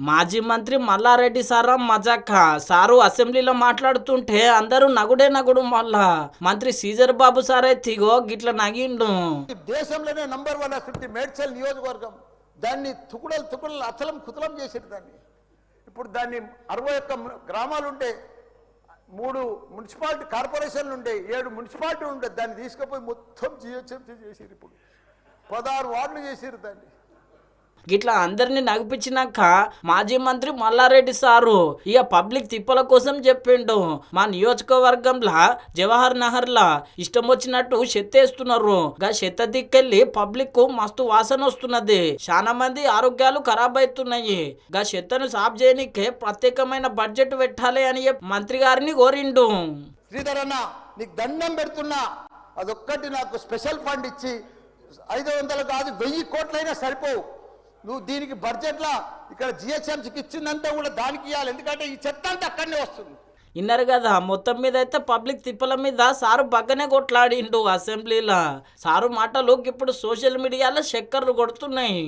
మాజీ మంత్రి మల్లారెడ్డి సారా మజాక సారు అసెంబ్లీలో మాట్లాడుతుంటే అందరూ నగుడే నగుడు. మళ్ళా మంత్రి సీజర్ బాబు సారే తిగో గిట్ల నగిండు. దేశంలోనే నంబర్ 1 అసలు మేడ్చల్ నియోజకవర్గం దాన్ని తుకుడలు అచలం కుతలం చేసేది. దాన్ని ఇప్పుడు దాన్ని 61 గ్రామాలు ఉంటే 3 మున్సిపాలిటీ కార్పొరేషన్లు ఉండే 7 మున్సిపాలిటీ ఉండే దాన్ని తీసుకుపోయి మొత్తం జిహెచ్ఎంసీ చేసిరు. ఇప్పుడు 16 వార్డులు చేసిరు దాన్ని. గిట్లా అందరినీ నగిపించినాక మాజీ మంత్రి మల్లారెడ్డి సారు ఇక పబ్లిక్ తిప్పల కోసం చెప్పిండు. మా నియోజకవర్గంలో జవహర్ నగర్ లా ఇష్టం వచ్చినట్టు చెత్తేస్తున్నారు. గా చెత్త దిక్కెళ్ళి పబ్లిక్ కు మస్తు వాసన వస్తున్నది. చాలా మంది ఆరోగ్యాలు ఖరాబ్ అవుతున్నాయి. గా చెత్తను సాఫ్ చేయనికే ప్రత్యేకమైన బడ్జెట్ పెట్టాలి అని మంత్రి గారిని కోరిండు. శ్రీధర్ అన్న నీకు దండం పెడుతున్నా, అదొక్కటి నాకు స్పెషల్ ఫండ్ ఇచ్చి 500 కాదు 1000 కోట్లైనా సరిపోవు. నువ్వు దీనికి బడ్జెట్లో ఇక్కడ జిహెచ్ఎంసీకి ఇచ్చిందంతా కూడా దానికి ఇవ్వాలి. ఎందుకంటే ఈ చెత్త అంతా అక్కడనే వస్తుంది. విన్నారు కదా, మొత్తం మీద అయితే పబ్లిక్ తిప్పల మీద సారు బగ్గనే కొట్లాడిండు అసెంబ్లీలో. సారు మాటలు ఇప్పుడు సోషల్ మీడియాలో చక్కర్లు కొడుతున్నాయి.